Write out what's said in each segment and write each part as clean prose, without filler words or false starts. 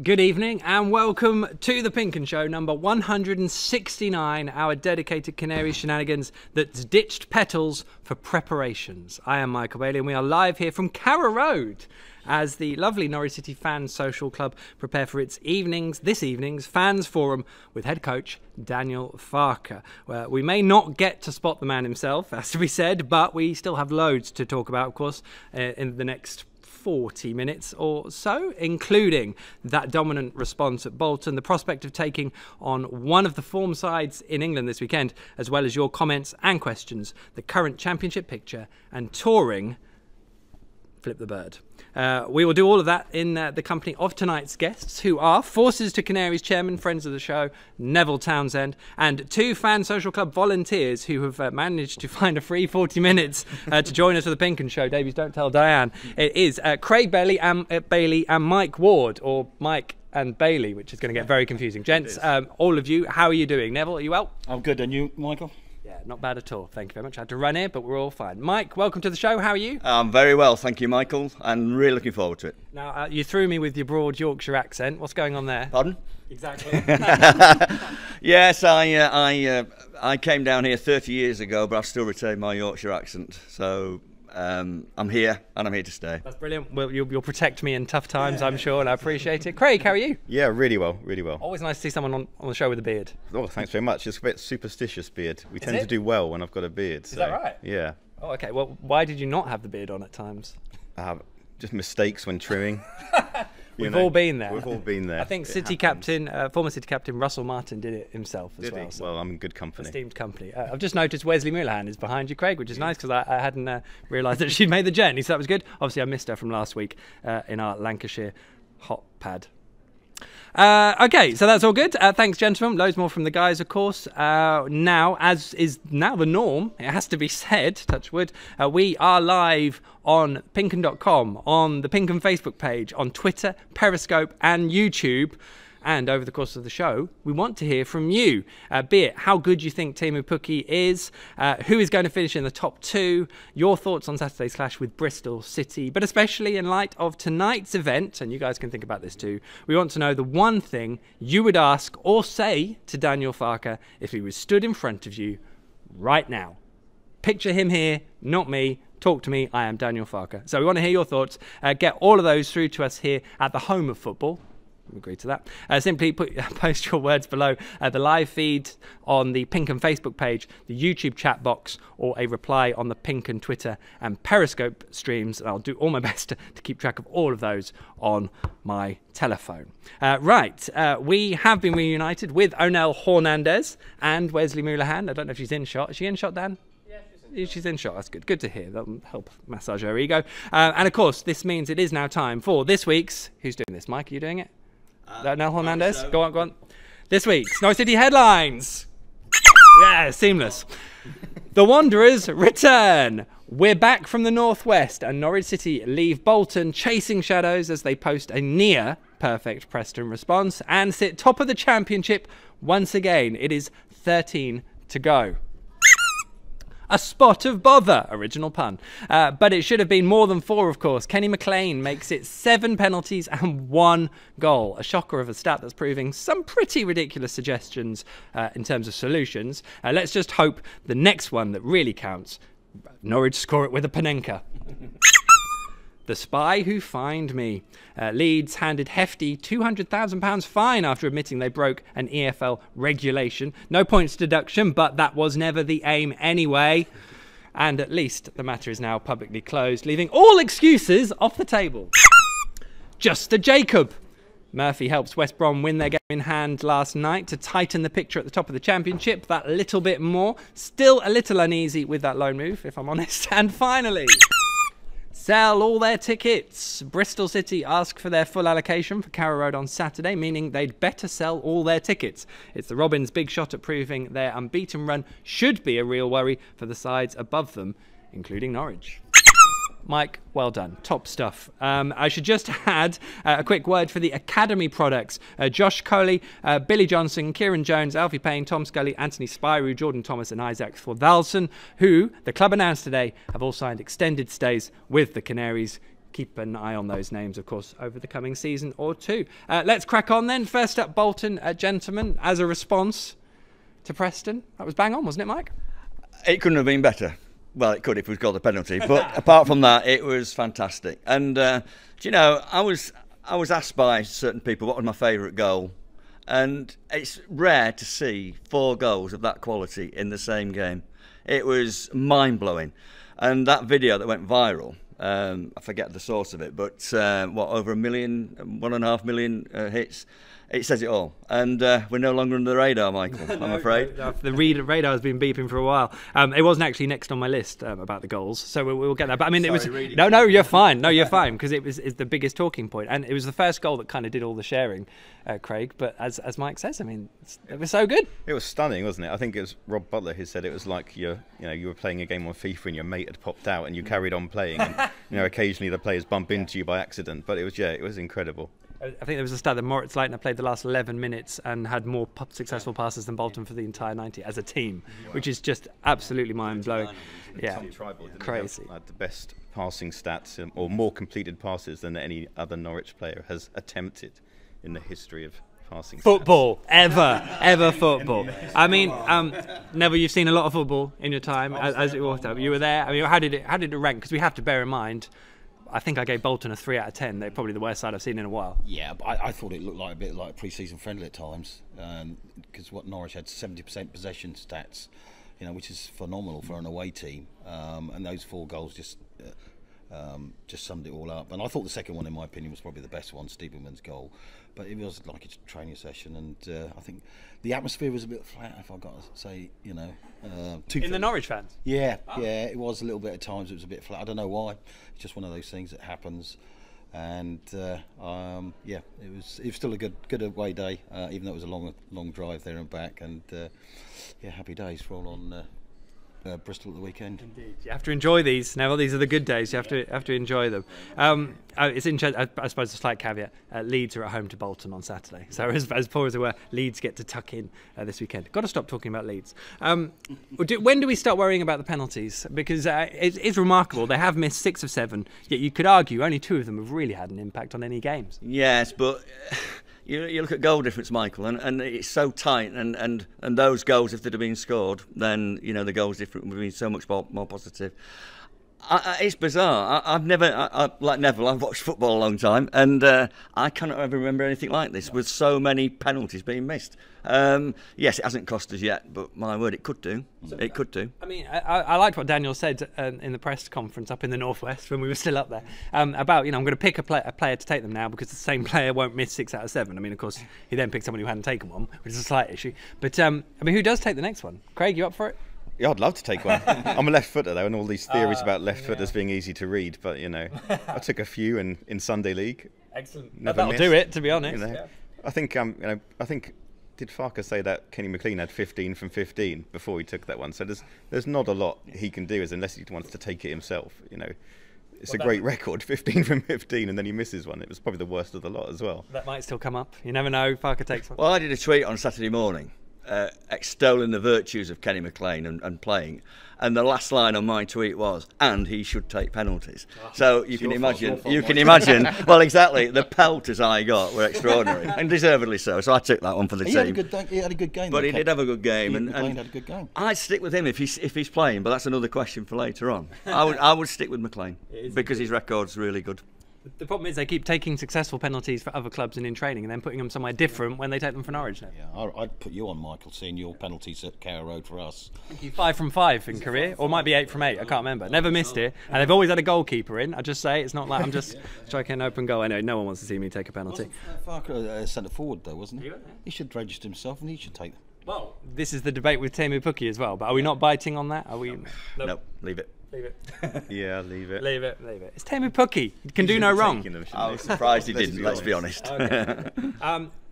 Good evening and welcome to the PinkUn Show number 169, our dedicated Canaries shenanigans that's ditched petals for preparations. I am Michael Bailey and we are live here from Carrow Road as the lovely Norwich City Fans Social Club prepare for its this evening's Fans Forum with head coach Daniel Farke. We may not get to spot the man himself, as to be said, but we still have loads to talk about, of course, in the next 40 minutes or so, including that dominant response at Bolton, the prospect of taking on one of the form sides in England this weekend, as well as your comments and questions, the current championship picture and touring Flip the Bird. We will do all of that in the company of tonight's guests, who are Forces to Canaries chairman, friends of the show, Neville Townsend, and two Fan Social Club volunteers who have managed to find a free 40 minutes to join us for the PinkUn Show. Davies, don't tell Diane. It is Craig Bailey and Mike Ward, or Mike and Bailey, which is going to get very confusing. Gents, all of you, how are you doing? Neville, are you well? I'm good, and you, Michael? Yeah, not bad at all. Thank you very much. I had to run here, but we're all fine. Mike, welcome to the show. How are you? I'm very well, thank you, Michael, and really looking forward to it. Now, you threw me with your broad Yorkshire accent. What's going on there? Pardon? Exactly. Yes, I came down here 30 years ago, but I've still retained my Yorkshire accent. So I'm here, and I'm here to stay. That's brilliant. Well, you'll protect me in tough times, I'm sure, and I appreciate it. Craig, how are you? Yeah, really well, really well. Always nice to see someone on the show with a beard. Oh, thanks very much. It's a bit superstitious beard. We tend to do well when I've got a beard. Is that right? Yeah. Oh, okay. Well, why did you not have the beard on at times? I have just mistakes when trimming. We've all been there. We've all been there. I think former City Captain Russell Martin did it himself as well. So well, I'm in good company. Esteemed company. I've just noticed Wesley Moulahan is behind you, Craig, which is nice because I hadn't realised that she'd made the journey, so that was good. Obviously, I missed her from last week in our Lancashire hot pad. Okay, so that's all good. Thanks, gentlemen. Loads more from the guys, of course. Now, as is now the norm, it has to be said, touch wood, we are live on pinkun.com, on the PinkUn Facebook page, on Twitter, Periscope and YouTube. And over the course of the show, we want to hear from you, be it how good you think Teemu Pukki is, who is going to finish in the top two, your thoughts on Saturday's clash with Bristol City, but especially in light of tonight's event, and you guys can think about this too, we want to know the one thing you would ask or say to Daniel Farke if he was stood in front of you right now. Picture him here, not me. Talk to me, I am Daniel Farke. So we want to hear your thoughts. Get all of those through to us here at the home of football. Agree to that. Simply post your words below the live feed on the PinkUn Facebook page, the YouTube chat box, or a reply on the PinkUn Twitter and Periscope streams. And I'll do all my best to keep track of all of those on my telephone. We have been reunited with Onel Hernandez and Wesley Moulahan. I don't know if she's in shot. Is she in shot, Dan? She's in shot. That's good. Good to hear. That'll help massage her ego. And of course, this means it is now time for this week's... Who's doing this? Mike, are you doing it? Daniel Hernandez? Go on. This week's Norwich City headlines. Yeah, seamless. The Wanderers return. We're back from the northwest, and Norwich City leave Bolton chasing shadows as they post a near-perfect Preston response and sit top of the championship once again. It is 13 to go. A spot of bother, original pun. But it should have been more than 4, of course. Kenny McLean makes it 7 penalties and 1 goal. A shocker of a stat that's proving some pretty ridiculous suggestions in terms of solutions. Let's just hope the next one that really counts, Norwich score it with a Panenka. The spy who fined me. Leeds handed hefty £200,000 fine after admitting they broke an EFL regulation. No points deduction, but that was never the aim anyway. And at least the matter is now publicly closed, leaving all excuses off the table. Just a Jacob. Murphy helps West Brom win their game in hand last night to tighten the picture at the top of the championship that little bit more. Still a little uneasy with that loan move, if I'm honest. And finally... sell all their tickets. Bristol City ask for their full allocation for Carrow Road on Saturday, meaning they'd better sell all their tickets. It's the Robins' big shot at proving their unbeaten run should be a real worry for the sides above them, including Norwich. Mike, well done. Top stuff. I should just add a quick word for the Academy products. Josh Coley, Billy Johnson, Kieran Jones, Alfie Payne, Tom Scully, Anthony Spyro, Jordan Thomas and Isaac Thorvaldsen, who, the club announced today, have all signed extended stays with the Canaries. keep an eye on those names, of course, over the coming season or two. Let's crack on then. First up, Bolton, gentlemen, as a response to Preston. That was bang on, wasn't it, Mike? It couldn't have been better. Well, it could if we'd got the penalty, but apart from that, it was fantastic. And do you know, I was asked by certain people what was my favourite goal, and it's rare to see 4 goals of that quality in the same game. It was mind-blowing. And that video that went viral, I forget the source of it, but over 1.5 million hits. It says it all. And we're no longer under the radar, Michael, I'm afraid. The radar has been beeping for a while. It wasn't actually next on my list about the goals, so we'll get that. But I mean, no, you're fine. No, you're fine, because it's the biggest talking point. And it was the first goal that kind of did all the sharing, Craig. But as Mike says, I mean, it was so good. It was stunning, wasn't it? I think it was Rob Butler who said it was like you were playing a game on FIFA and your mate had popped out and you carried on playing. And, occasionally the players bump into you by accident. But it was incredible. I think there was a stat that Moritz Leitner played the last 11 minutes and had more successful passes than Bolton for the entire 90 as a team, which is just absolutely mind-blowing. Yeah, crazy. Had the best passing stats or more completed passes than any other Norwich player has attempted in the history of passing football. Ever football. I mean, Neville, you've seen a lot of football in your time as it was. You were there. I mean, how did it rank? Because we have to bear in mind, I think I gave Bolton a 3 out of 10. They're probably the worst side I've seen in a while. Yeah, but I thought it looked like a bit like a pre-season friendly at times, because Norwich had 70% possession stats, which is phenomenal for an away team. And those 4 goals just summed it all up. And I thought the second one, in my opinion, was probably the best one, Stevenman's goal. But it was like a training session, and I think the atmosphere was a bit flat, if I've got to say, in the Norwich fans? Yeah, yeah, it was a little bit at times. It was a bit flat. I don't know why. It's just one of those things that happens. And it was still a good away day, even though it was a long drive there and back. And happy days for all on Bristol at the weekend. Indeed, you have to enjoy these. Neville, these are the good days. You have to enjoy them. It's interesting. I suppose a slight caveat: Leeds are at home to Bolton on Saturday. So as poor as they were, Leeds get to tuck in this weekend. Got to stop talking about Leeds. When do we start worrying about the penalties? Because it's remarkable. They have missed 6 of 7. Yet you could argue only 2 of them have really had an impact on any games. Yes, but you look at goal difference, Michael, and it's so tight, and those goals, if they'd have been scored, then the goals difference would have been so much more positive. It's bizarre. I've never, like Neville, I've watched football a long time, and I cannot ever remember anything like this with so many penalties being missed. Yes, it hasn't cost us yet, but my word, it could do. It could do. I mean, I liked what Daniel said in the press conference up in the Northwest when we were still up there about, I'm going to pick a player to take them now because the same player won't miss 6 out of 7. I mean, of course, he then picked someone who hadn't taken one, which is a slight issue. But, I mean, who does take the next one? Craig, you up for it? Yeah, I'd love to take one. I'm a left footer though, and all these theories about left footers being easy to read. But I took a few in Sunday League. Excellent. That'll do it, to be honest. I think did Farke say that Kenny McLean had 15 from 15 before he took that one? So there's not a lot he can do unless he wants to take it himself. It's a great record, 15 from 15, and then he misses one. It was probably the worst of the lot as well. That might still come up. You never know. Farke takes one. Well, I did a tweet on Saturday morning, extolling the virtues of Kenny McLean and playing, and the last line on my tweet was, "And he should take penalties." So you can imagine. Well, exactly. The pelters I got were extraordinary, and deservedly so. So I took that one for the team. He had a good game. But he did have a good game, and had a good game. I'd stick with him if he's playing. But that's another question for later on. I would stick with McLean because his record's really good. The problem is they keep taking successful penalties for other clubs and in training and then putting them somewhere different when they take them for Norwich now. Yeah, I'd put you on, Michael, seeing your penalties at Carrow Road for us. Thank you. 5 from 5 in career, or might be 8 from 8, I can't remember. Never missed it, and they've always had a goalkeeper in. I just say, it's not like I'm just striking an open goal. Anyway, no one wants to see me take a penalty. Farke centre forward though, wasn't he? He should register himself and he should take them. Well, this is the debate with Teemu Pukki as well, but are we not biting on that? Are we? Nope, leave it. Leave it. Yeah, leave it. Leave it. It's Teemu Pukki. He can do no wrong. I was surprised he didn't, let's be honest. Okay.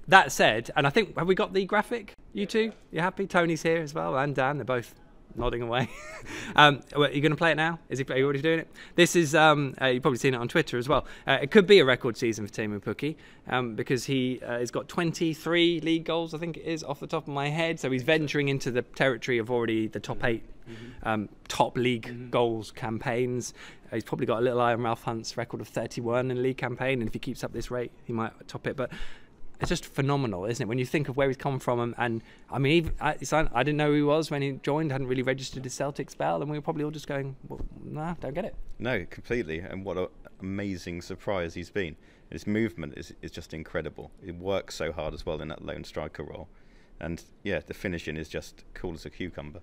That said, and I think, have we got the graphic? You two? You happy? Tony's here as well, and Dan. They're both nodding away. Are you going to play it now? Are you already doing it? This is, you've probably seen it on Twitter as well. It could be a record season for Teemu Pukki because he has got 23 league goals, I think it is, off the top of my head. So he's venturing into the territory of already the top 8 top league goals campaigns. He's probably got a little eye on Ralph Hunt's record of 31 in a league campaign, and if he keeps up this rate, he might top it. But it's just phenomenal, isn't it? When you think of where he's come from, and I mean, even, I didn't know who he was when he joined. Hadn't really registered his Celtic spell, and we were probably all just going, well, "Nah, don't get it." No, completely. And what an amazing surprise he's been. His movement is just incredible. He works so hard as well in that lone striker role, and yeah, the finishing is just cool as a cucumber.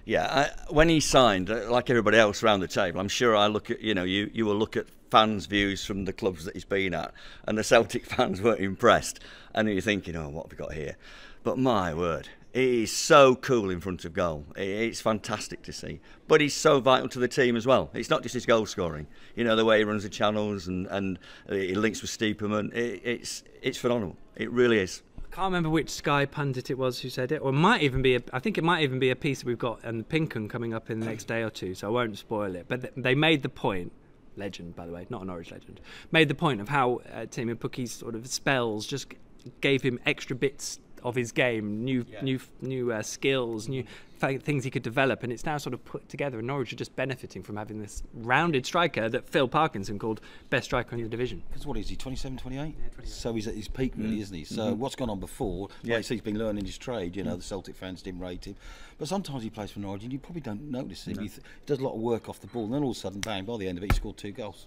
Yeah, when he signed, like everybody else around the table, I'm sure I look at, you will look at fans' views from the clubs that he's been at, and the Celtic fans weren't impressed, and you're thinking, oh, what have we got here? But my word, he's so cool in front of goal. It's fantastic to see. But he's so vital to the team as well. It's not just his goal scoring. The way he runs the channels and he links with Stiepermann. It's phenomenal. It really is. I can't remember which Sky pundit it was who said it, or it might even be I think it might even be a piece that we've got and PinkUn coming up in the next day or two, so I won't spoil it. But they made the point, legend by the way, not a Norwich legend, made the point of how Teemu Pukki's sort of spells just gave him extra bits of his game, new skills, new things he could develop, and it's now sort of put together, and Norwich are just benefiting from having this rounded striker that Phil Parkinson called best striker in the division. Because what is he, 27, 28? Yeah, 28. So he's at his peak really, isn't he? So what's gone on before, like he's been learning his trade, the Celtic fans didn't rate him, but sometimes he plays for Norwich and you probably don't notice him. He does a lot of work off the ball, and then all of a sudden, bang, by the end of it he scored 2 goals.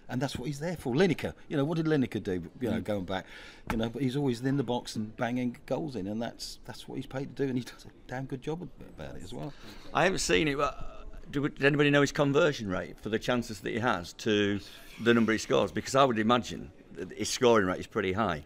And that's what he's there for. Lineker, what did Lineker do? Going back, but he's always in the box and banging goals in, and that's what he's paid to do, and he does a damn good job about it as well. I haven't seen it, but did anybody know his conversion rate for the chances that he has to the number he scores? Because I would imagine that his scoring rate is pretty high.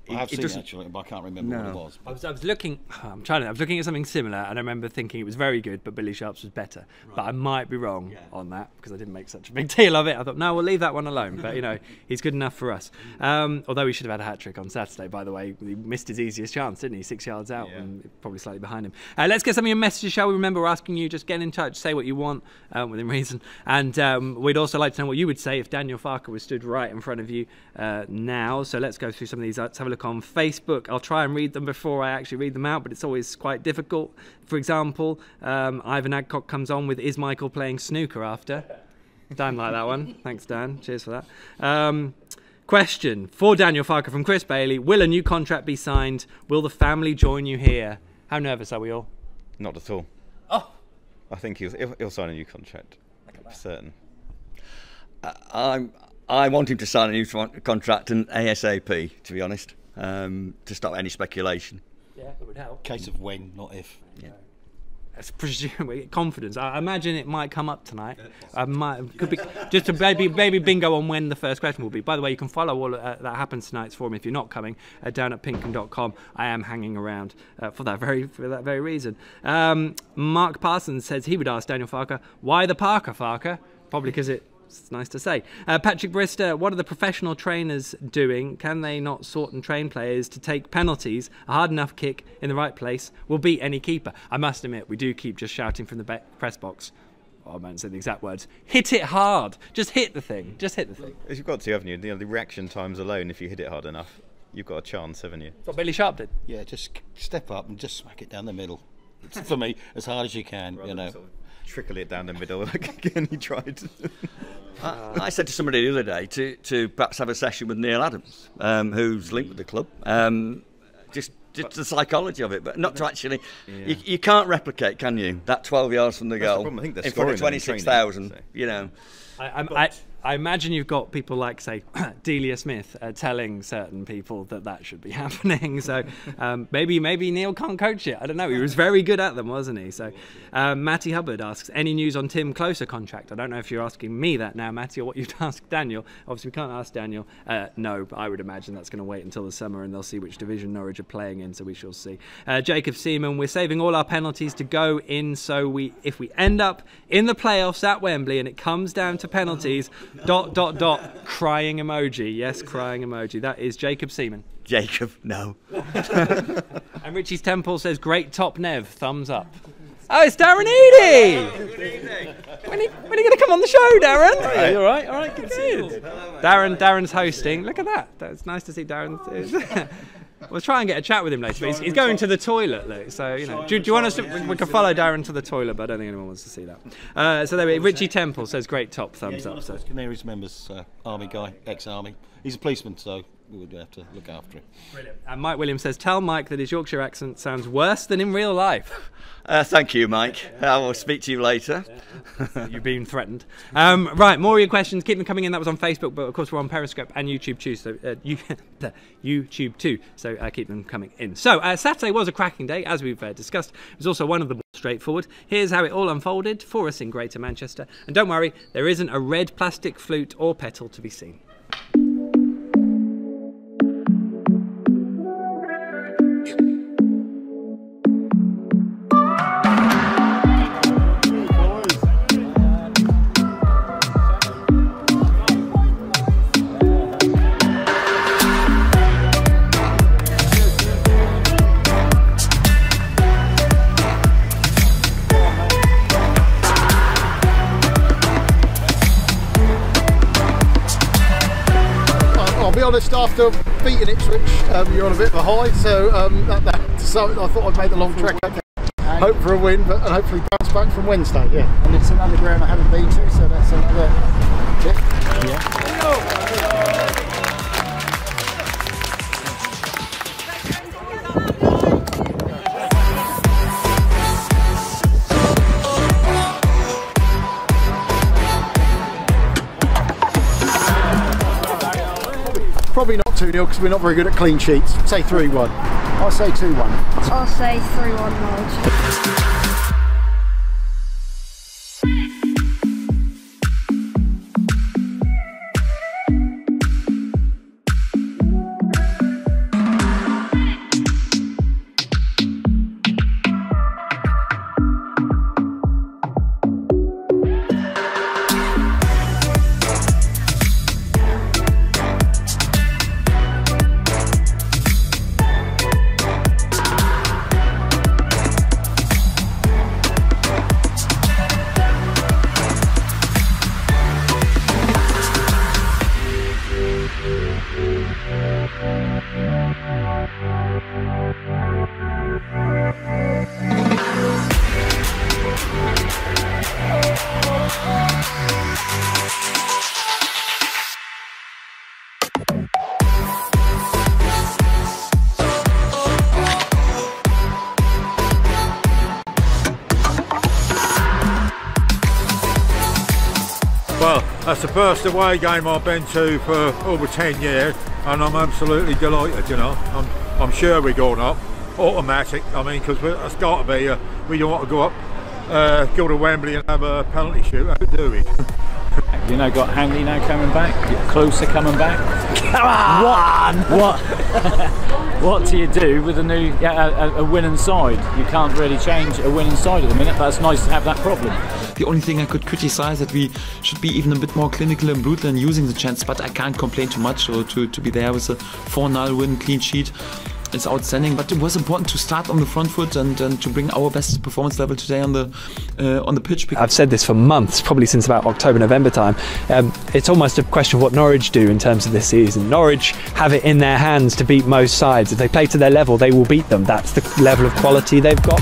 I have seen it actually, but I can't remember what it was. I was looking. I was looking at something similar, and I remember thinking it was very good, but Billy Sharp's was better. Right. But I might be wrong on that because I didn't make such a big deal of it. I thought, no, we'll leave that one alone. But he's good enough for us. Although he should have had a hat-trick on Saturday, by the way. He missed his easiest chance, didn't he? 6 yards out, and probably slightly behind him. Let's get some of your messages, shall we? Remember, we're asking you, just get in touch, say what you want within reason, and we'd also like to know what you would say if Daniel Farke was stood right in front of you now. So let's go through some of these. Let's have a look on Facebook. I'll try and read them before I actually read them out, but it's always quite difficult. For example, Ivan Adcock comes on with, is Michael playing snooker after? Dan liked that one. Thanks, Dan. Cheers for that. Question for Daniel Farke from Chris Bailey. Will a new contract be signed? Will the family join you here? How nervous are we all? Not at all. Oh! I think he'll sign a new contract. I'm certain. I want him to sign a new contract and ASAP, to be honest. To stop any speculation. Yeah, it would help. Case of when, not if. Yeah. That's presumably confidence. I imagine it might come up tonight. Could be just a maybe bingo on when the first question will be. By the way, you can follow all that happens tonight's forum if you're not coming down at PinkUn.com. I am hanging around for that very reason. Mark Parsons says he would ask Daniel Farke, why the Farke? Probably because it's nice to say. Patrick Brister, what are the professional trainers doing? Can they not sort and train players to take penalties? A hard enough kick in the right place will beat any keeper. I must admit, we do keep just shouting from the press box. I won't say the exact words. Hit it hard. Just hit the thing. Just hit the thing. You've got to, haven't you? The reaction times alone, if you hit it hard enough, you've got a chance, haven't you? That's what Billy Sharp did. Yeah, just step up and just smack it down the middle. For me, as hard as you can, Rather than sort of trickle it down the middle again. He tried. I said to somebody the other day to perhaps have a session with Neil Adams, who's linked with the club. Just the psychology of it, but not to actually. Yeah. You can't replicate, can you? That 12 yards from the goal I think in front of 26,000. So. I imagine you've got people like, say, Delia Smith telling certain people that should be happening. So maybe Neil can't coach it. I don't know. He was very good at them, wasn't he? So Matty Hubbard asks, any news on Tim Closer contract? I don't know if you're asking me that now, Matty, or what you'd ask Daniel. Obviously, we can't ask Daniel. No, but I would imagine that's going to wait until the summer and they'll see which division Norwich are playing in, so we shall see. Jacob Seaman, we're saving all our penalties to go in, so if we end up in the playoffs at Wembley and it comes down to penalties... ... crying emoji. Yes, crying emoji. That is Jacob Seaman. Jacob, no. And Richie's Temple says, great top Nev, thumbs up. Oh, it's Darren Eady! When are you going to come on the show, Darren? Hey, you all right? All right, good to see you. Darren's hosting. Look at that. It's nice to see Darren. We'll try and get a chat with him later. But he's going to the toilet, Luke. So, you know, do you want us to? We can follow Darren to the toilet, but I don't think anyone wants to see that. So there we go. Richie Temple says great top, thumbs up. So Canaries members, army guy, ex-army. He's a policeman, so we would have to look after him. Brilliant. And Mike Williams says, tell Mike that his Yorkshire accent sounds worse than in real life. Thank you, Mike. I will speak to you later. You've been threatened. Right, more of your questions. Keep them coming in. That was on Facebook, but of course we're on Periscope and YouTube too. So YouTube too. So keep them coming in. So Saturday was a cracking day, as we've discussed. It was also one of the more straightforward. Here's how it all unfolded for us in Greater Manchester. And don't worry, there isn't a red plastic flute or petal to be seen. After beating Ipswich, you're on a bit of a high, so so I thought I'd make the long trek up there. Hope for a win, and hopefully bounce back from Wednesday. Yeah, and it's another ground I haven't been to, so that's another tip. Yeah. Probably not 2-0 because we're not very good at clean sheets. Say 3-1. I'll say 2-1. I'll say 3-1 Norwich. Well, that's the first away game I've been to for over 10 years, and I'm absolutely delighted, you know. I'm sure we're going up, automatic, I mean, because it's got to be, we don't want to go to Wembley and have a penalty shootout, do we? You know, got Hanley now coming back, Closer coming back. Come on! What do you do with a winning side? You can't really change a winning side at the minute, but it's nice to have that problem. The only thing I could criticize that we should be even a bit more clinical and brutal in using the chance, but I can't complain too much. So to be there with a 4-0 win, clean sheet, it's outstanding. But it was important to start on the front foot and to bring our best performance level today on the pitch. I've said this for months, probably since about October, November time. It's almost a question of what Norwich do in terms of this season. Norwich have it in their hands to beat most sides. If they play to their level, they will beat them. That's the level of quality they've got.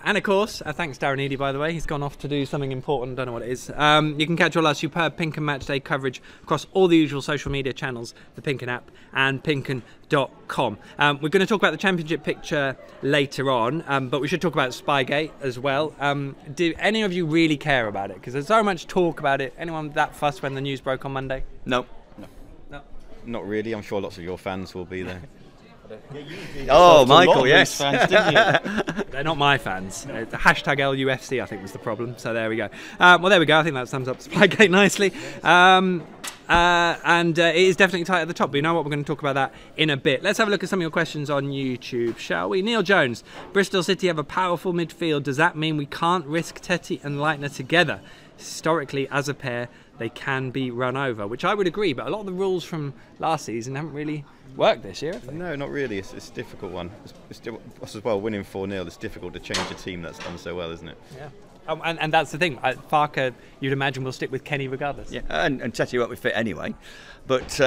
And of course, thanks Darren Eady, by the way. He's gone off to do something important, don't know what it is. You can catch all our superb PinkUn Matchday coverage across all the usual social media channels, the PinkUn app and PinkUn.com. We're going to talk about the championship picture later on, but we should talk about Spygate as well. Do any of you really care about it? Because there's so much talk about it. Anyone that fussed when the news broke on Monday? No. Not really. I'm sure lots of your fans will be there. Oh, Michael, yes. Fans, didn't you? They're not my fans. The hashtag LUFC, I think, was the problem. So there we go. Well, there we go. I think that sums up Spygate nicely. And it is definitely tight at the top. But you know what? We're going to talk about that in a bit. Let's have a look at some of your questions on YouTube, shall we? Neil Jones, Bristol City have a powerful midfield. Does that mean we can't risk Tetty and Leitner together? Historically, as a pair, they can be run over, which I would agree, but a lot of the rules from last season haven't really worked this year, have they? No, not really. It's a difficult one. It's as well, winning 4-0, it's difficult to change a team that's done so well, isn't it? Yeah. And that's the thing. Farke, you'd imagine, will stick with Kenny regardless. Yeah, and Teti won't be fit anyway. But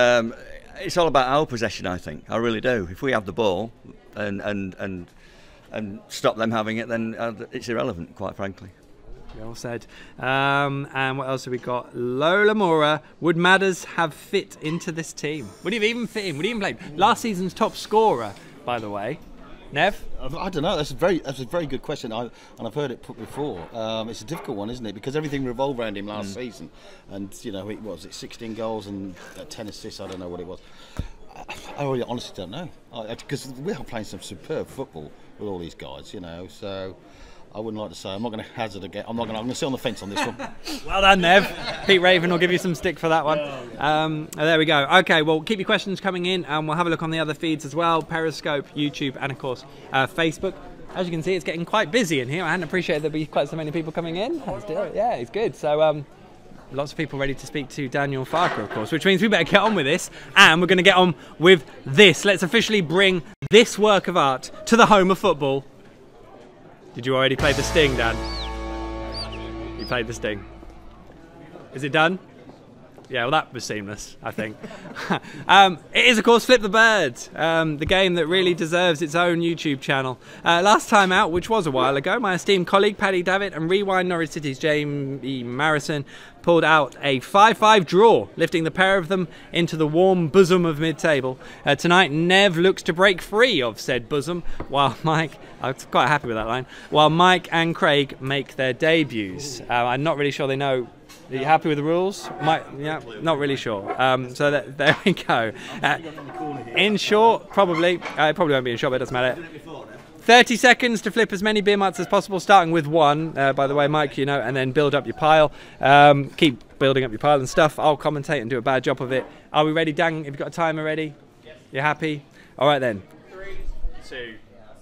it's all about our possession, I think. I really do. If we have the ball and stop them having it, then it's irrelevant, quite frankly. Well said. And what else have we got? Lola Mora. Would Madders have fit into this team? Would he have even fit in? Would he even play? Last season's top scorer, by the way. Nev? I don't know. That's a very good question. And I've heard it put before. It's a difficult one, isn't it? Because everything revolved around him last season, and you know, it was 16 goals and 10 assists. I don't know what it was. I really honestly don't know, because we are playing some superb football with all these guys, you know. So I wouldn't like to say. I'm not going to hazard again. I'm going to sit on the fence on this one. Well done, Nev. Pete Raven will give you some stick for that one. There we go. Okay, well, keep your questions coming in, and we'll have a look on the other feeds as well: Periscope, YouTube, and of course Facebook. As you can see, it's getting quite busy in here. I hadn't appreciated there'd be quite so many people coming in. Yeah, it's good. So lots of people ready to speak to Daniel Farke, of course, which means we better get on with this, and we're going to get on with this. Let's officially bring this work of art to the home of football. Did you already play the sting, Dan? You played the sting. Is it done? Yeah, well, that was seamless, I think. It is, of course, Flip the Bird, the game that really deserves its own YouTube channel. Last time out, which was a while ago, my esteemed colleague Paddy Davitt and Rewind Norwich City's Jamie Marison pulled out a 5-5 draw, lifting the pair of them into the warm bosom of mid-table. Tonight, Nev looks to break free of said bosom, while Mike, I'm quite happy with that line, while Mike and Craig make their debuts. I'm not really sure they know. Are you happy with the rules? Yeah, not really sure. So there we go. In short, probably. It probably won't be in short, but it doesn't matter. 30 seconds to flip as many beer mats as possible, starting with one, by the way, Mike, you know, and then build up your pile. Keep building up your pile and stuff. I'll commentate and do a bad job of it. Are we ready, Dan? Have you got a timer ready? You happy? All right, then. 3, 2,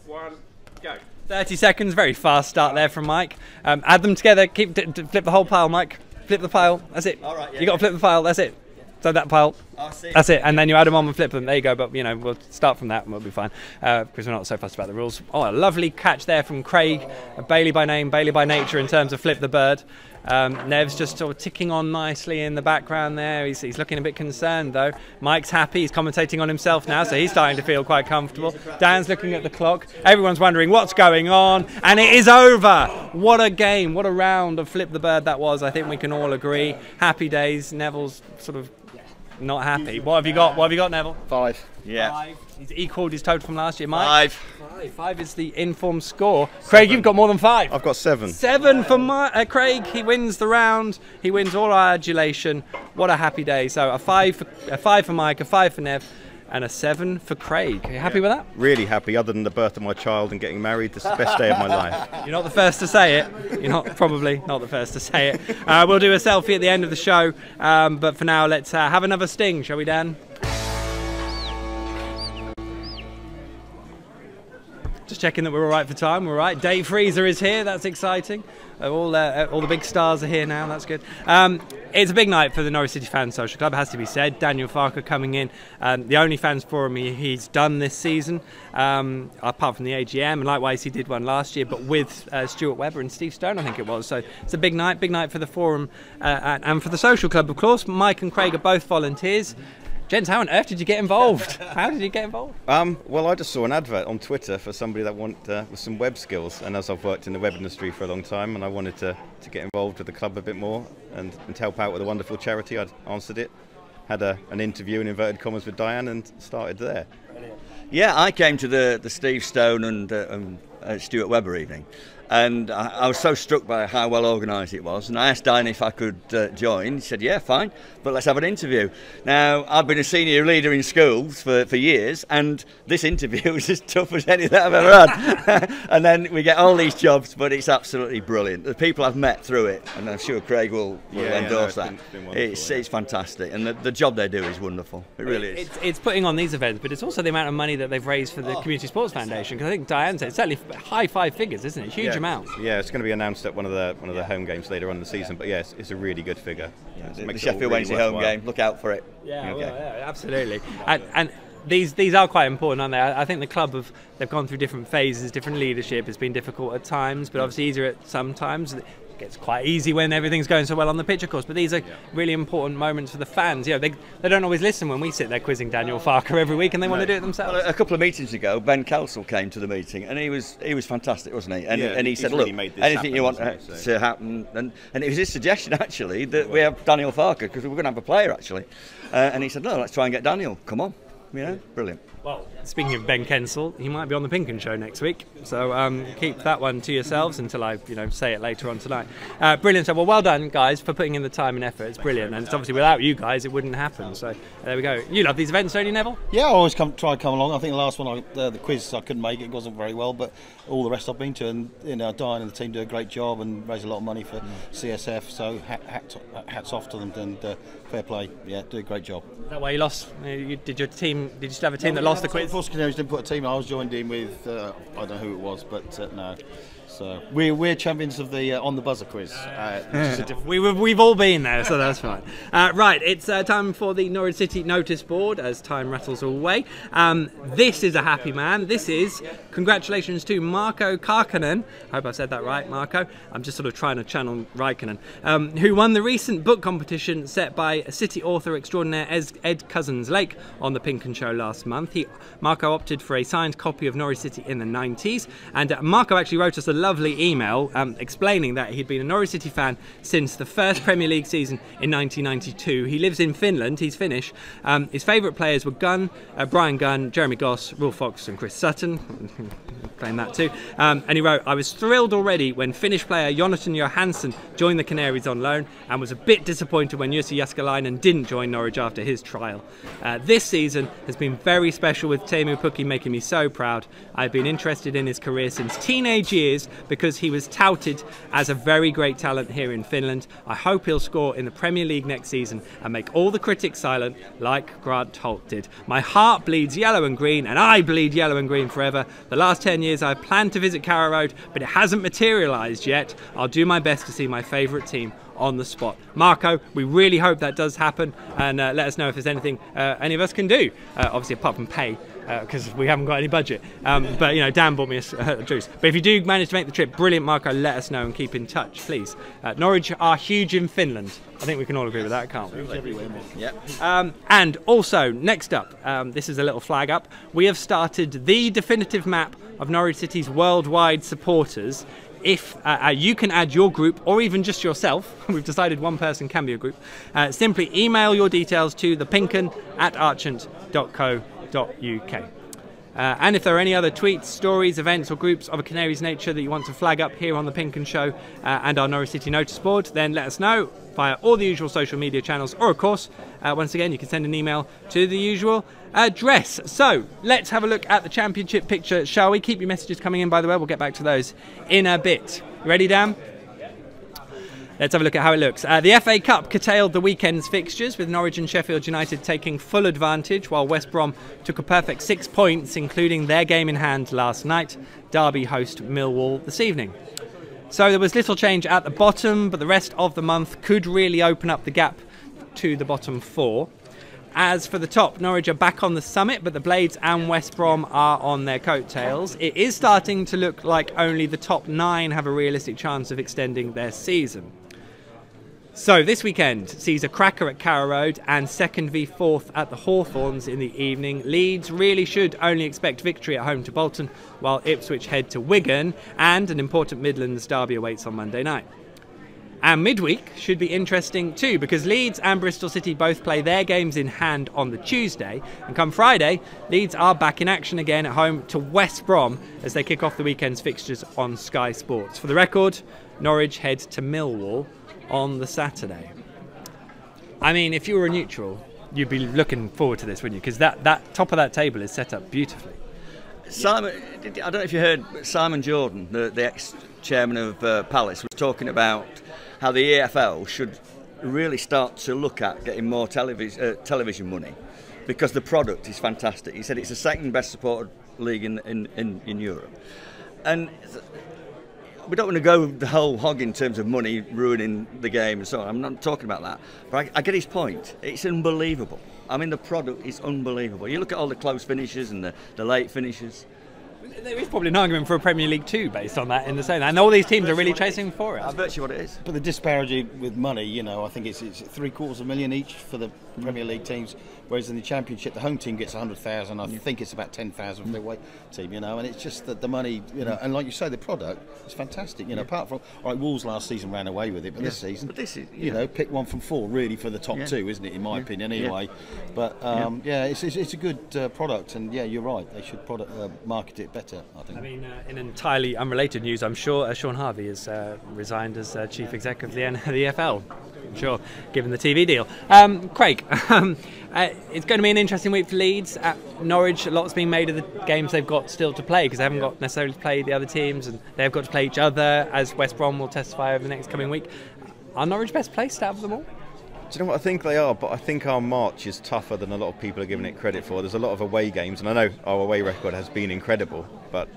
1, go. 30 seconds, very fast start there from Mike. Add them together, flip the whole pile, Mike. Flip the pile, that's it. All right, yeah, you got to flip the pile, that's it. So that pile, that's it. And then you add them on and flip them. There you go. But, you know, we'll start from that and we'll be fine. Because we're not so fussed about the rules. Oh, a lovely catch there from Craig. Bailey by name, Bailey by nature in terms of Flip the Bird. Nev's just sort of ticking on nicely in the background there. He's looking a bit concerned, though. Mike's happy. He's commentating on himself now, so he's starting to feel quite comfortable. Dan's looking at the clock. Everyone's wondering what's going on. And it is over. What a game. What a round of Flip the Bird that was. I think we can all agree. Happy days. Neville's sort of not happy. What have you got? What have you got, Neville? 5. Yeah. 5. He's equalled his total from last year. Mike? 5 is the informed score. Craig, you've got more than 5. I've got 7. 7 for Craig. He wins the round. He wins all our adulation. What a happy day. So a 5 for Mike, a 5 for Nev, and a 7 for Craig. Are you happy with that? Really happy. Other than the birth of my child and getting married, this is the best day of my life. You're not the first to say it. You're probably not the first to say it. We'll do a selfie at the end of the show. But for now, let's have another sting, shall we, Dan? Just checking that we're all right for time. We're all right. Dave Freezer is here. That's exciting. All the big stars are here now. That's good. It's a big night for the Norwich City Fans Social Club, has to be said. Daniel Farke coming in. The only fans forum he's done this season, apart from the AGM, and likewise he did one last year, but with Stuart Webber and Steve Stone, I think it was. So it's a big night for the forum and for the social club, of course. Mike and Craig are both volunteers. Gents, how on earth did you get involved? How did you get involved? Well, I just saw an advert on Twitter for somebody that wanted with some web skills, and as I've worked in the web industry for a long time, and I wanted to get involved with the club a bit more and help out with a wonderful charity, I answered it, had an interview in inverted commas with Diane, and started there. Yeah, I came to the Steve Stone and Stuart Webber evening, and I was so struck by how well organised it was, and I asked Diane if I could join. He said, yeah, fine, but let's have an interview. Now, I've been a senior leader in schools for years, and this interview was as tough as any that I've ever had. And then we get all these jobs, but it's absolutely brilliant. The people I've met through it, and I'm sure Craig will endorse that. It's fantastic, and the job they do is wonderful. It really is. It's putting on these events, but it's also the amount of money that they've raised for the Community Sports Foundation, because I think Diane said it's certainly high 5 figures, isn't it? Huge amount. Yeah, it's going to be announced at one of the home games later on in the season. But yes, it's a really good figure. The Sheffield Wednesday home game. Look out for it. Yeah, well, yeah, absolutely. And these are quite important, aren't they? I think the club they've gone through different phases, different leadership. It's been difficult at times, but obviously easier at some times. It gets quite easy when everything's going so well on the pitch, of course. But these are really important moments for the fans. They don't always listen when we sit there quizzing Daniel Farke every week, and they want to do it themselves. Well, a couple of meetings ago, Ben Kelsall came to the meeting, and he was fantastic, wasn't he? And he said, really look, anything you want to happen, and it was his suggestion actually that we have Daniel Farke, because we were going to have a player actually, and he said, no, let's try and get Daniel. Come on. Brilliant. Well, speaking of Ben Kensal, he might be on the PinkUn Show next week, so keep that one to yourselves until I say it later on tonight. Brilliant. So, well done, guys, for putting in the time and effort. It's brilliant, and it's obviously without you guys it wouldn't happen. So there we go. You love these events, don't you, Neville? Yeah, I always try to come along. I think the last one, the quiz, I couldn't make it. It wasn't very well, but all the rest I've been to, and Diane and the team do a great job and raise a lot of money for CSF. So hats off to them, and fair play. Yeah, do a great job. Is that why you lost? Did your team? Did you still have a team that lost the quiz? Of Canaries didn't put a team. I was joined in with I don't know who it was, but no. So we're champions of the on the buzzer quiz. We've all been there, so that's fine. Right, it's time for the Norwich City notice board as time rattles away. This is a happy man. This is congratulations to Marko Karkkonen. I hope I said that right, Marko. I'm just sort of trying to channel Raikkonen, who won the recent book competition set by City author extraordinaire Ed Cousins-Lake on the PinkUn Show last month. Marko opted for a signed copy of Norwich City in the 90s, and Marko actually wrote us a lovely email explaining that he'd been a Norwich City fan since the first Premier League season in 1992. He lives in Finland, he's Finnish. His favourite players were Brian Gunn, Jeremy Goss, Will Fox and Chris Sutton. Claim that too. And he wrote, I was thrilled already when Finnish player Jonathan Johansson joined the Canaries on loan, and was a bit disappointed when Jussi Jääskeläinen didn't join Norwich after his trial. This season has been very special, with Teemu Pukki making me so proud. I've been interested in his career since teenage years because he was touted as a very great talent here in Finland. I hope he'll score in the Premier League next season and make all the critics silent like Grant Holt did. My heart bleeds yellow and green, and I bleed yellow and green forever. The last 10 years I planned to visit Carrow Road, but it hasn't materialised yet. I'll do my best to see my favourite team on the spot. Marko, we really hope that does happen, and let us know if there's anything any of us can do, obviously apart from pay, because we haven't got any budget, but Dan bought me a juice. But if you do manage to make the trip, brilliant, Marko, let us know and keep in touch, please. Norwich are huge in Finland. I think we can all agree with that, can't we? Yep. And also, next up, this is a little flag up, we have started the definitive map of Norwich City's worldwide supporters. If you can add your group, or even just yourself, we've decided one person can be a group, simply email your details to thepinkun@archant.co.uk. And if there are any other tweets, stories, events or groups of a Canaries nature that you want to flag up here on the PinkUn Show and our Norwich City notice board, then let us know via all the usual social media channels, or of course, once again, you can send an email to the usual address. So let's have a look at the championship picture, shall we? Keep your messages coming in, by the way. We'll get back to those in a bit. You ready, Dan? Let's have a look at how it looks. The FA Cup curtailed the weekend's fixtures, with Norwich and Sheffield United taking full advantage, while West Brom took a perfect 6 points, including their game in hand last night. Derby host Millwall this evening. So there was little change at the bottom, but the rest of the month could really open up the gap to the bottom four. As for the top, Norwich are back on the summit, but the Blades and West Brom are on their coattails. It is starting to look like only the top 9 have a realistic chance of extending their season. So this weekend sees a cracker at Carrow Road and 2nd v 4th at the Hawthorns in the evening. Leeds really should only expect victory at home to Bolton, while Ipswich head to Wigan, and an important Midlands derby awaits on Monday night. And midweek should be interesting too, because Leeds and Bristol City both play their games in hand on the Tuesday, and come Friday, Leeds are back in action again at home to West Brom as they kick off the weekend's fixtures on Sky Sports. For the record, Norwich head to Millwall on the Saturday. I mean, if you were a neutral, you'd be looking forward to this, wouldn't you? Because that top of that table is set up beautifully. Simon, I don't know if you heard Simon Jordan, the ex-chairman of Palace, was talking about how the EFL should really start to look at getting more television money, because the product is fantastic. He said it's the second best supported league in Europe. And want to go the whole hog in terms of money ruining the game and so on. I'm not talking about that. But I get his point. It's unbelievable. I mean, the product is unbelievable. You look at all the close finishes and the late finishes. There is probably an argument for a Premier League 2 based on that, in the same, and all these teams are really chasing for it. That's virtually what it is. But the disparity with money, you know, I think it's $750,000 each for the Premier League teams, whereas in the Championship the home team gets 100,000. I think it's about 10,000 for the away team, you know, and it's just that the money, you know, and like you say, the product is fantastic, you know. Apart from, all right, Wolves last season ran away with it, but this season, you know, pick one from four really for the top two, isn't it? In my opinion, anyway. But it's a good product, and yeah, you're right. They should market it better, I think. I mean, in entirely unrelated news, I'm sure Sean Harvey has resigned as chief exec of the EFL. I'm sure, given the TV deal. Craig, it's going to be an interesting week for Leeds. At Norwich, a lot's been made of the games they've got still to play because they haven't got necessarily to play the other teams, and they've got to play each other, as West Brom will testify over the next coming week. Are Norwich best placed out of them all? Do you know what I think they are? But I think our March is tougher than a lot of people are giving it credit for. There's a lot of away games, and I know our away record has been incredible, but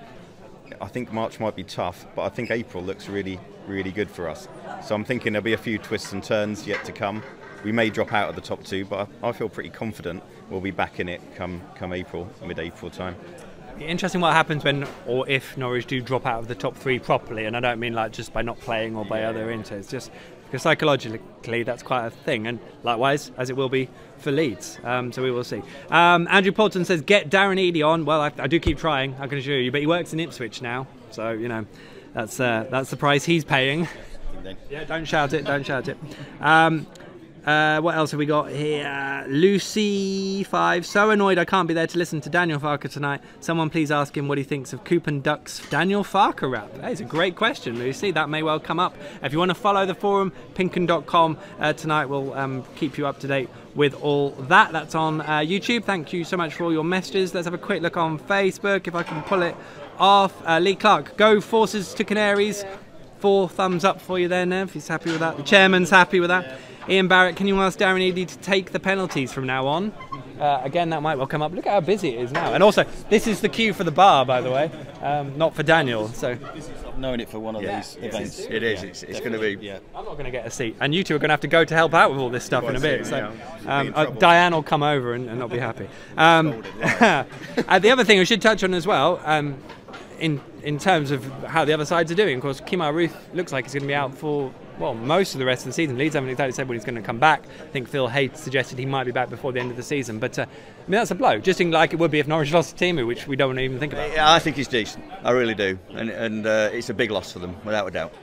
I think March might be tough, but I think April looks really, really good for us. So I'm thinking there'll be a few twists and turns yet to come. We may drop out of the top two, but I feel pretty confident we'll be back in it come April, mid-April time. Interesting what happens when or if Norwich do drop out of the top three properly, and I don't mean like just by not playing or by other inters, just because psychologically that's quite a thing, and likewise as it will be for Leeds, so we will see. Andrew Porton says get Darren Eadie on. Well, I do keep trying, I can assure you, but he works in Ipswich now, so you know that's the price he's paying. Yeah, don't shout it, don't shout it. What else have we got here? Lucy5, so annoyed I can't be there to listen to Daniel Farke tonight. Someone please ask him what he thinks of Coop and Duck's Daniel Farke rap. That is a great question, Lucy. That may well come up. If you want to follow the forum, PinkUn.com, tonight we'll keep you up to date with all that. That's on YouTube. Thank you so much for all your messages. Let's have a quick look on Facebook, if I can pull it off. Lee Clark, go Forces to Canaries. 4 thumbs up for you there, Nev. He's happy with that. The chairman's happy with that. Ian Barrett, can you ask Darren Eadie to take the penalties from now on? Again, that might well come up. Look at how busy it is now. And also, this is the queue for the bar, by the way, not for Daniel. So, knowing it for one of these events. It is. It's going to be. Yeah. I'm not going to get a seat, and you two are going to have to go to help out with all this stuff in a bit. So, Diane will come over and not be happy. The other thing I should touch on as well. In terms of how the other sides are doing, of course, Kemar Ruth looks like he's going to be out for, well, most of the rest of the season. Leeds haven't exactly said when he's going to come back. I think Phil Hayes suggested he might be back before the end of the season. But, I mean, that's a blow. Just like it would be if Norwich lost to Timu, which we don't even think about. Yeah, I think he's decent. I really do. And it's a big loss for them, without a doubt.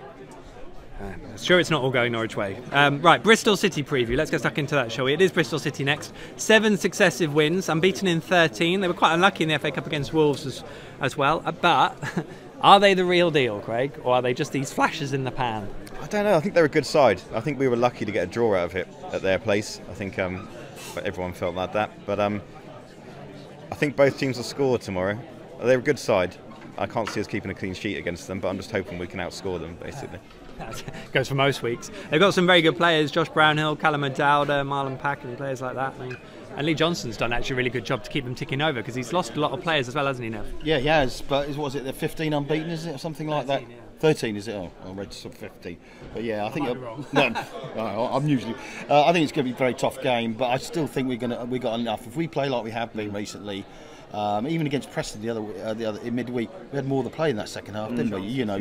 Sure, it's not all going Norwich way. Right, Bristol City preview. Let's get stuck into that, shall we? It is Bristol City next. 7 successive wins, unbeaten in 13. They were quite unlucky in the FA Cup against Wolves as well. But are they the real deal, Craig? Or are they just these flashes in the pan? I don't know. I think they're a good side. I think we were lucky to get a draw out of it at their place. I think everyone felt like that. But I think both teams will score tomorrow. They're a good side. I can't see us keeping a clean sheet against them, but I'm just hoping we can outscore them, basically. Goes for most weeks. They've got some very good players: Josh Brownhill, Callum O'Dowda, Marlon Pack, and players like that. I mean, and Lee Johnson's done actually a really good job to keep them ticking over because he's lost a lot of players as well, hasn't he, now? Yeah, he has. But what was it? They're 15 unbeaten, is it, or something like 13, that? Yeah. 13, is it? Oh, I read sub 50. But yeah, I think I'm usually. I think it's going to be a very tough game, but I still think we got enough. If we play like we have been recently. Even against Preston the other in midweek, we had more to play in that second half, didn't we? You know,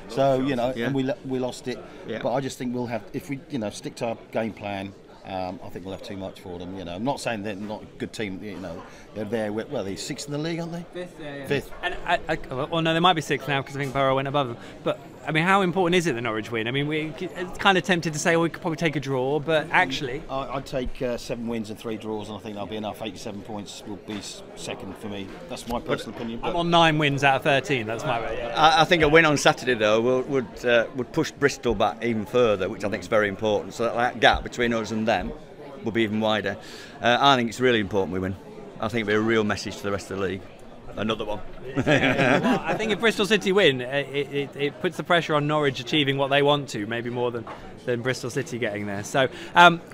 So you know, and we lost it. Yeah. But I just think we'll have, if we stick to our game plan. I think we'll have too much for them. You know, I'm not saying they're not a good team. You know, they're there. Well, they're 6th in the league, aren't they? 5th. Yeah. 5th. And well, no, they might be 6th now because I think Borough went above them. But I mean, how important is it the Norwich win? I mean, it's kind of tempted to say, we could probably take a draw, but actually, I'd take 7 wins and 3 draws, and I think that'll be enough. 87 points will be second for me. That's my personal opinion. I'm on 9 wins out of 13. That's my way. Yeah. I think a win on Saturday though would push Bristol back even further, which I think is very important. So that gap between us and them will be even wider. I think it's really important we win. I think it'll be a real message to the rest of the league. Another one. Well, I think if Bristol City win, it puts the pressure on Norwich achieving what they want to, maybe more than than Bristol City getting there. So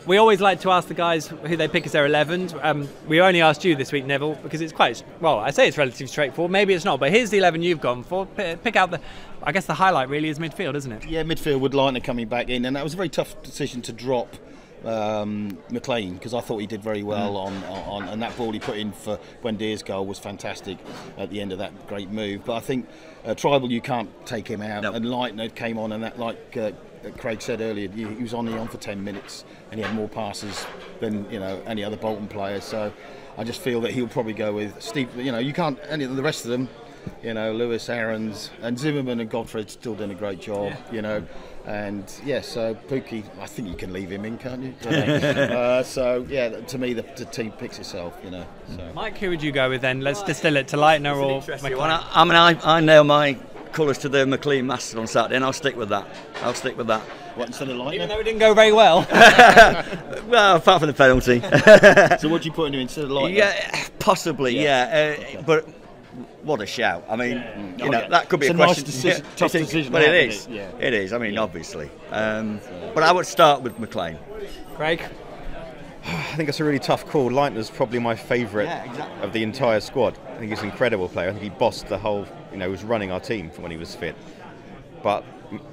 we always like to ask the guys who they pick as their 11s. We only asked you this week, Neville, because it's quite, well, I say it's relatively straightforward. Maybe it's not, but here's the 11 you've gone for. Pick out I guess the highlight really is midfield, isn't it? Yeah, midfield with Leitner coming back in, and that was a very tough decision to drop McLean, because I thought he did very well on and that ball he put in for Buendia's goal was fantastic at the end of that great move. But I think Tribal, you can't take him out, and Leitner came on, and that, like Craig said earlier, he was only on for 10 minutes and he had more passes than any other Bolton player. So I just feel that he'll probably go with Steve. You can't, any of the rest of them, Lewis, Aarons and Zimmerman and Godfrey's still doing a great job, and so Pookie, I think you can leave him in, can't you? So yeah, to me the team picks itself, So. Mike, who would you go with then? Let's distill it to Leitner or McLean. I nail my colours to the McLean Master on Saturday, and I'll stick with that. What, instead of Leitner? Even though it didn't go very well. Well, apart from the penalty. So what do you put in instead of Leitner? Yeah, possibly, but what a shout. I mean, that could be a question. Nice tough decision. But it is. It is. I mean, obviously. But I would start with McLean. Craig? I think it's a really tough call. Leitner's probably my favourite of the entire squad. I think he's an incredible player. I think he bossed the whole, was running our team when he was fit. But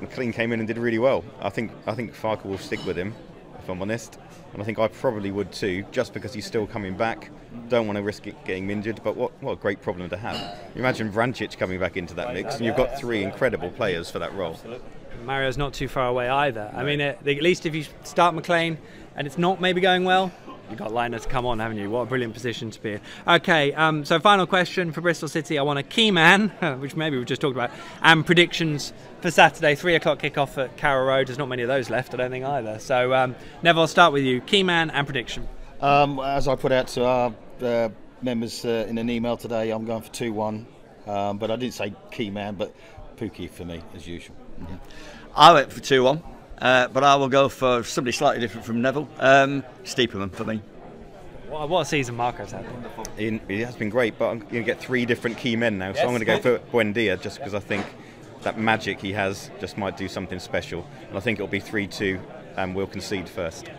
McLean came in and did really well. I think Farke will stick with him, if I'm honest. And I think I probably would too, just because he's still coming back. Don't want to risk it getting injured, but what a great problem to have. You imagine Vrancic coming back into that mix, and you've got 3 incredible players for that role. Mario's not too far away either. I mean, at least if you start McLean and it's not maybe going well, you've got Leitner to come on, haven't you? What a brilliant position to be in. Okay, so final question for Bristol City. I want a key man, which maybe we've just talked about, and predictions for Saturday, 3 o'clock kickoff at Carrow Road. There's not many of those left, I don't think either. So, Neville, I'll start with you. Key man and prediction. As I put out to our members in an email today, I'm going for 2-1. But I didn't say key man, but Pookie for me, as usual. Mm-hmm. I went for 2-1. But I will go for somebody slightly different from Neville. Steeperman for me. What a season Marco's had. He has been great, but I'm going to get 3 different key men now. So I'm going to go for Buendia, just because I think that magic he has just might do something special. And I think it'll be 3-2 and we'll concede first.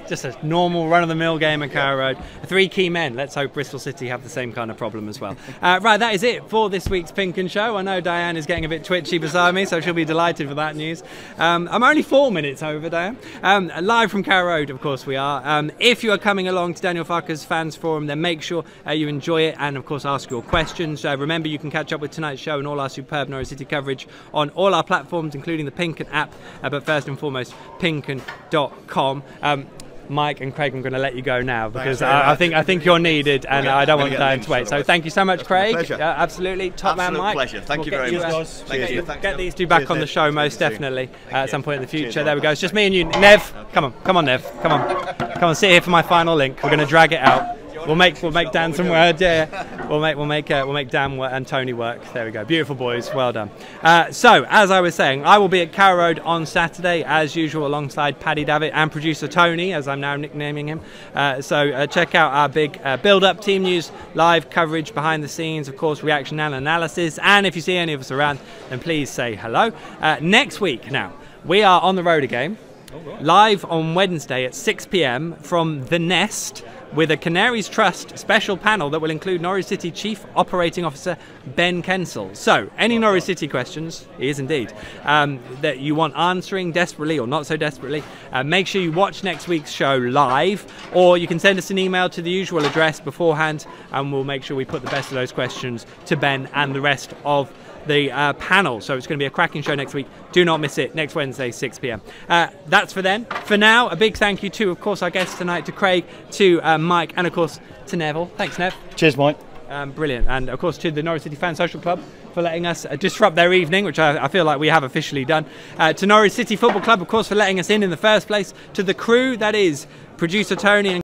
Just a normal run-of-the-mill game at Carrow Road. 3 key men. Let's hope Bristol City have the same kind of problem as well. Right, that is it for this week's PinkUn Show. I know Diane is getting a bit twitchy beside me, so she'll be delighted with that news. I'm only 4 minutes over, Diane. Live from Carrow Road, of course we are. If you are coming along to Daniel Farke's Fans Forum, then make sure you enjoy it and, of course, ask your questions. Remember, you can catch up with tonight's show and all our superb Norwich City coverage on all our platforms, including the PinkUn app, but first and foremost, pinkun.com. Mike and Craig, I'm going to let you go now because I think you're needed, and I don't want Diane to wait. So thank you so much, Craig. Absolutely, top man, Mike. Pleasure. Thank you very much. Thank you. Get these 2 back on the show most definitely at some point in the future. There we go. It's just me and you, Nev. Come on, Nev. Come on. Sit here for my final link. We're going to drag it out. We'll make Dan some words. Yeah. We'll make Dan and Tony work. There we go. Beautiful boys. Well done. So as I was saying, I will be at Carrow Road on Saturday as usual, alongside Paddy Davitt and producer Tony, as I'm now nicknaming him. So check out our big build-up team news, live coverage, behind the scenes, of course, reaction and analysis. And if you see any of us around, then please say hello. Next week, now we are on the road again, live on Wednesday at 6 p.m. from The Nest, with a Canaries Trust special panel that will include Norwich City Chief Operating Officer Ben Kensell. So, any Norwich City questions, he is indeed, that you want answering desperately or not so desperately, make sure you watch next week's show live, or you can send us an email to the usual address beforehand, and we'll make sure we put the best of those questions to Ben and the rest of the panel. So it's going to be a cracking show next week. Do not miss it, next Wednesday, 6 p.m. That's for then. For now, a big thank you to, of course, our guests tonight, to Craig, to Mike, and of course to Neville. Thanks, Nev. Cheers, Mike. Brilliant. And of course to the Norwich City Fan Social Club for letting us disrupt their evening, which I feel like we have officially done. To Norwich City Football Club, of course, for letting us in the first place. To the crew, that is producer Tony and